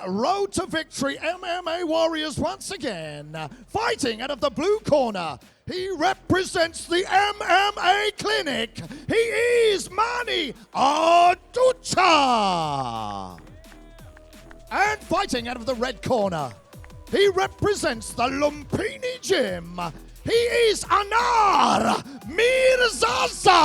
Road to Victory MMA Warriors once again. Fighting out of the blue corner. He represents the MMA Clinic. He is Manny Oduocha. And fighting out of the red corner. He represents the Lumpini Gym. He is Anar Mirzazada.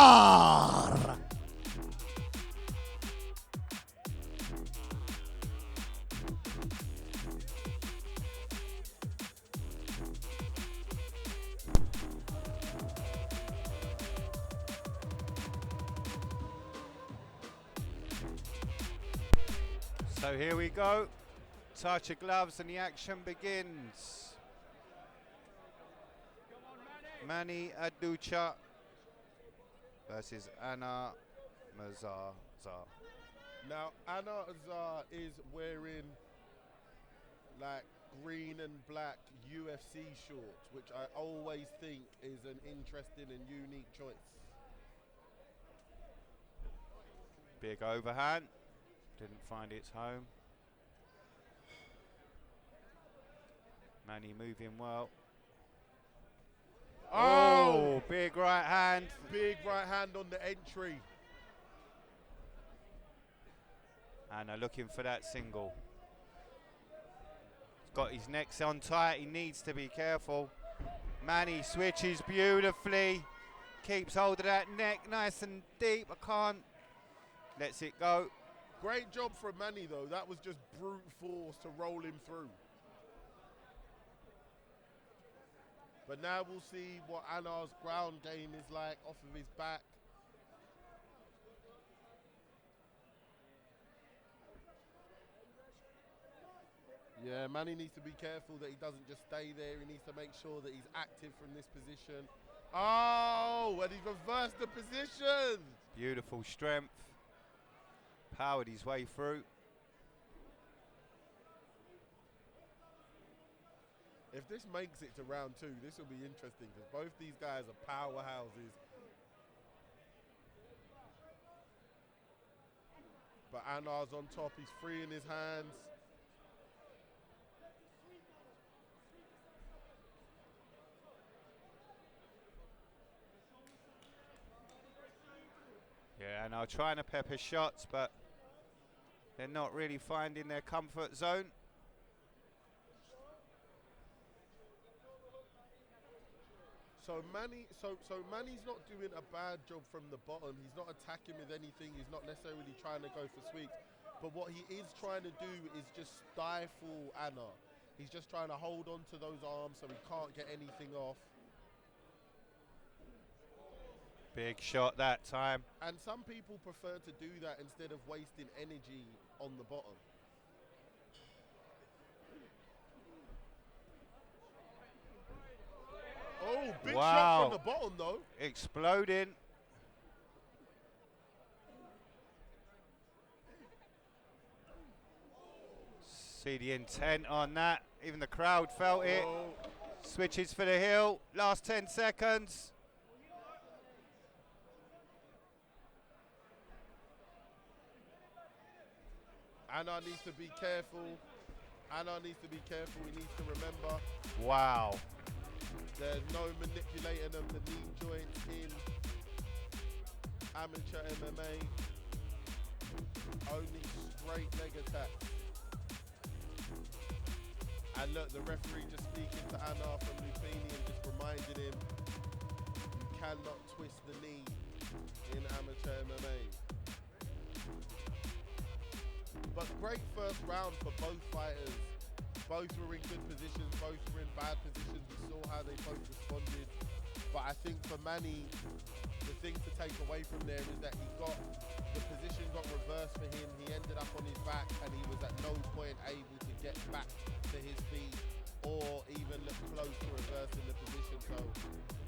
So here we go, touch of gloves and the action begins. Manny Oduocha versus Anar Mirzazada. Now Anar is wearing like green and black UFC shorts, which I always think is an interesting and unique choice. Big overhand. Didn't find its home. Manny moving well. Oh, big right hand. Big right hand on the entry. And looking for that single. He's got his neck on tight. He needs to be careful. Manny switches beautifully. Keeps hold of that neck nice and deep. I can't. Lets it go. Great job from Manny though. That was just brute force to roll him through. But now we'll see what Anar's ground game is like off of his back. Yeah, Manny needs to be careful that he doesn't just stay there. He needs to make sure that he's active from this position. Oh, and he's reversed the position. Beautiful strength. Powered his way through. If this makes it to round two, this will be interesting because both these guys are powerhouses. But Anar's on top, he's free in his hands. Yeah, and are trying to pepper shots, but they're not really finding their comfort zone. So Manny's not doing a bad job from the bottom. He's not attacking with anything. He's not necessarily trying to go for sweeps. But what he is trying to do is just stifle Anar. He's just trying to hold on to those arms so he can't get anything off. Big shot that time. And some people prefer to do that instead of wasting energy on the bottom. Oh, big shot from the bottom though. Exploding. See the intent on that. Even the crowd felt it. Switches for the heel. Last 10 seconds. Anar needs to be careful. Anar needs to be careful. He needs to remember. Wow. There's no manipulating of the knee joints in amateur MMA. Only straight leg attacks. And look, the referee just speaking to Anar from Lumpini and just reminding him you cannot twist the knee in amateur MMA. But great first round for both fighters. Both were in good positions, both were in bad positions. We saw how they both responded. But I think for Manny, the thing to take away from there is that the position got reversed for him. He ended up on his back and he was at no point able to get back to his feet or even look close to reversing the position. So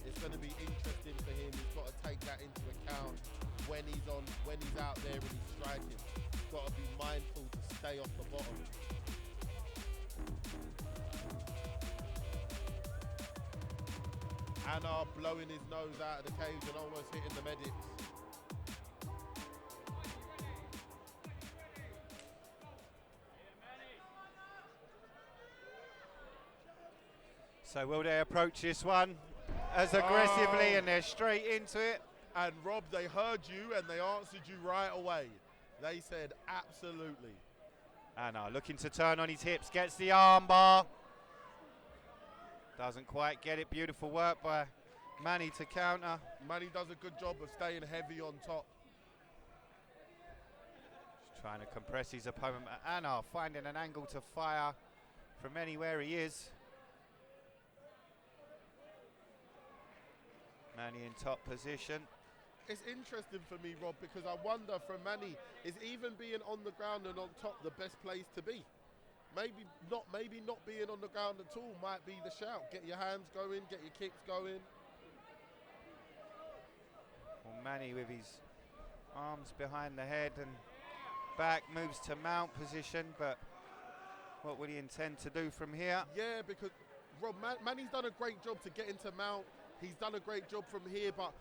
it's going to be interesting for him. He's got to take that into account when he's out there and he's striking. He's got to be mindful to stay off the bottom. Anar blowing his nose out of the cage and almost hitting the medics. So will they approach this one as aggressively, and they're straight into it? And Rob, they heard you and they answered you right away. They said absolutely. Anar looking to turn on his hips, gets the arm bar. Doesn't quite get it. Beautiful work by Manny to counter. Manny does a good job of staying heavy on top. Just trying to compress his opponent. Anar finding an angle to fire from anywhere he is. Manny in top position. It's interesting for me, Rob, because I wonder from Manny, is even being on the ground and on top the best place to be? Maybe not being on the ground at all might be the shout. Get your hands going, get your kicks going. Well, Manny with his arms behind the head and back moves to mount position, but what will he intend to do from here? Yeah, because Rob, Manny's done a great job to get into mount. He's done a great job from here, but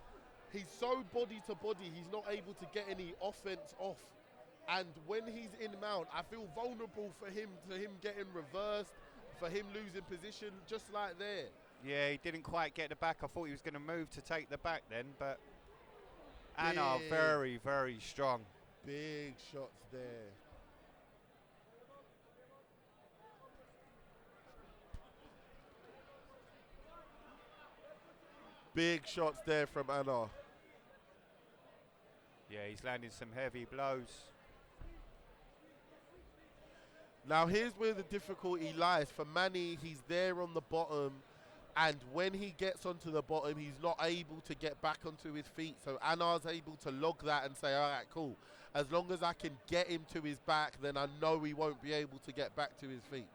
he's so body to body, he's not able to get any offense off. And when he's in mount, I feel vulnerable for him getting reversed, for him losing position, just like there. Yeah, he didn't quite get the back. I thought he was going to move to take the back then, but Anar very, very strong. Big shots there. Big shots there from Anar. Yeah, he's landing some heavy blows. Now here's where the difficulty lies. For Manny, he's there on the bottom, and when he gets onto the bottom, he's not able to get back onto his feet. So Anar's able to log that and say, all right, cool. As long as I can get him to his back, then I know he won't be able to get back to his feet.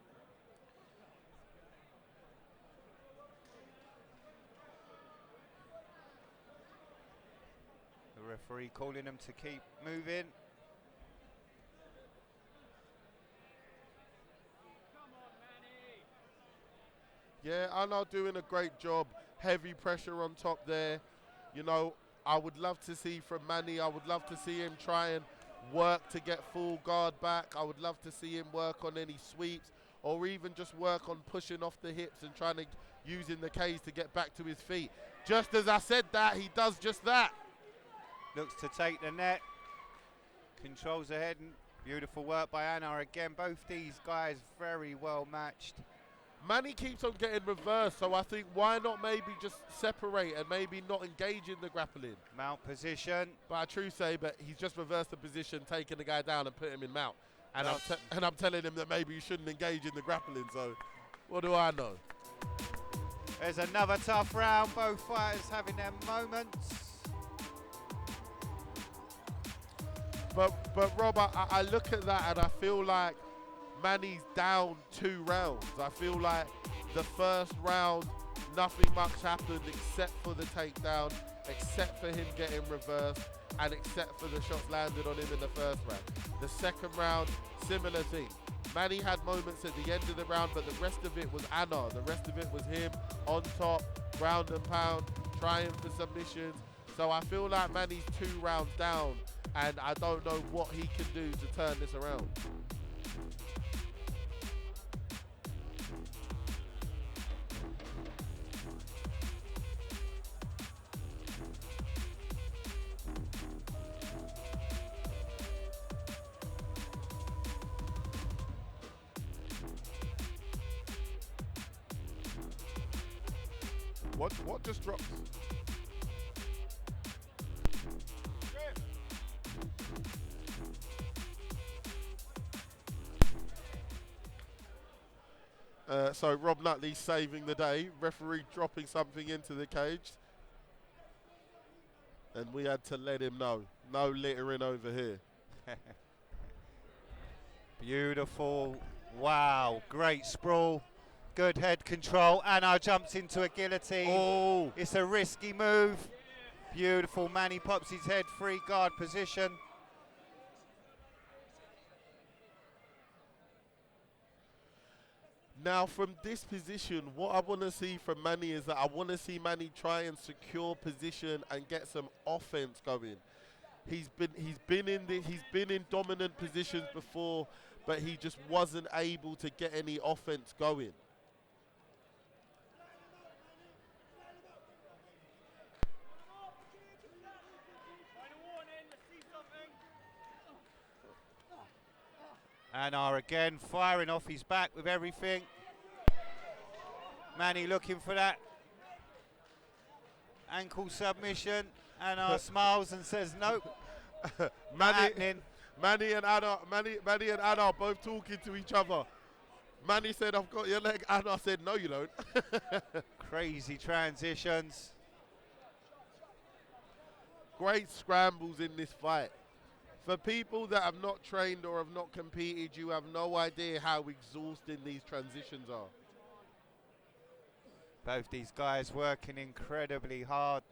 The referee calling him to keep moving. Yeah, Anar doing a great job. Heavy pressure on top there. You know, I would love to see from Manny, I would love to see him try and work to get full guard back. I would love to see him work on any sweeps, or even just work on pushing off the hips and trying to using the K's to get back to his feet. Just as I said that, he does just that. Looks to take the net. Controls the head. And beautiful work by Anar again. Both these guys very well matched. Manny keeps on getting reversed, so I think why not maybe just separate and maybe not engage in the grappling. Mount position. But I true say, but he's just reversed the position, taking the guy down and put him in mount. And I'm telling him that maybe you shouldn't engage in the grappling, so what do I know? There's another tough round. Both fighters having their moments. But Rob, I look at that and I feel like Manny's down 2 rounds. I feel like the first round, nothing much happened except for the takedown, except for him getting reversed, and except for the shots landed on him in the first round. The second round, similar thing. Manny had moments at the end of the round, but the rest of it was Anar. The rest of it was him on top, ground and pound, trying for submissions. So I feel like Manny's 2 rounds down, and I don't know what he can do to turn this around. What just dropped? So Rob Nutley saving the day. Referee dropping something into the cage. And we had to let him know. No littering over here. Beautiful. Wow. Great sprawl. Good head control. Anar jumps into a guillotine. Oh. It's a risky move. Beautiful. Manny pops his head free, guard position. Now from this position, what I want to see from Manny is that I want to see Manny try and secure position and get some offense going. He's been in dominant positions before, but he just wasn't able to get any offense going. Anar again firing off his back with everything. Manny looking for that ankle submission. Anar smiles and says nope. Not happening. Manny and Anar both talking to each other. Manny said, "I've got your leg." Anar said, "No, you don't." Crazy transitions. Great scrambles in this fight. For people that have not trained or have not competed, you have no idea how exhausting these transitions are. Both these guys working incredibly hard.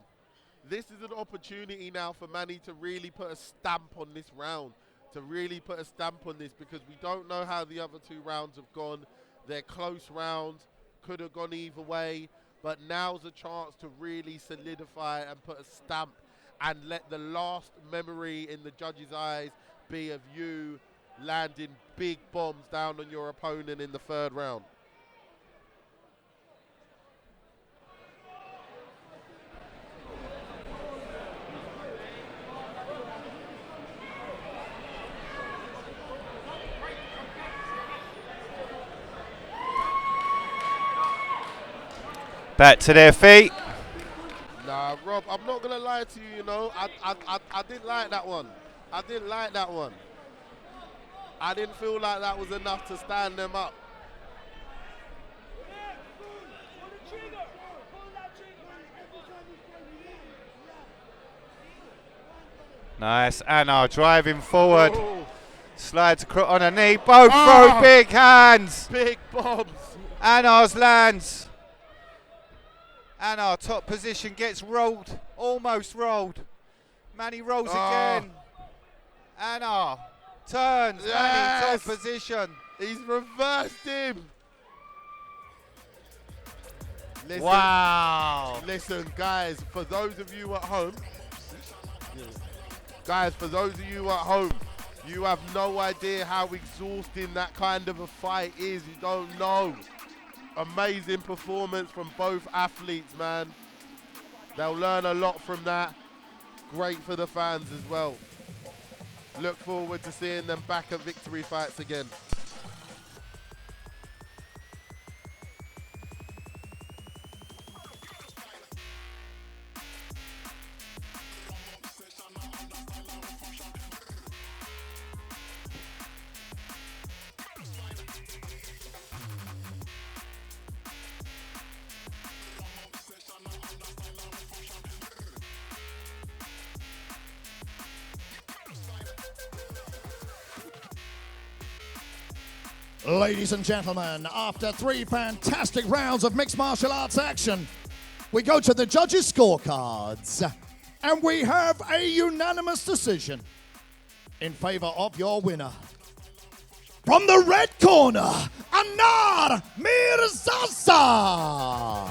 This is an opportunity now for Manny to really put a stamp on this round, because we don't know how the other 2 rounds have gone. They're close rounds, could have gone either way, but now's a chance to really solidify and put a stamp and let the last memory in the judge's eyes be of you landing big bombs down on your opponent in the 3rd round. Back to their feet. Nah, Rob, I'm not going to lie to you, you know. I didn't like that one. I didn't feel like that was enough to stand them up. Nice. Anar driving forward. Oh. Slides across on a knee. Both throw big hands. Big bombs. Anar's lands. Anar, top position, gets rolled, almost rolled. Manny rolls again. Anar turns, Manny, top position. He's reversed him. Listen, wow. Listen, guys, for those of you at home, you have no idea how exhausting that kind of a fight is. You don't know. Amazing performance from both athletes, man. They'll learn a lot from that. Great for the fans as well. Look forward to seeing them back at Victory Fights again. Ladies and gentlemen, after 3 fantastic rounds of mixed martial arts action, we go to the judges' scorecards, and we have a unanimous decision in favor of your winner. From the red corner, Anar Mirzazada.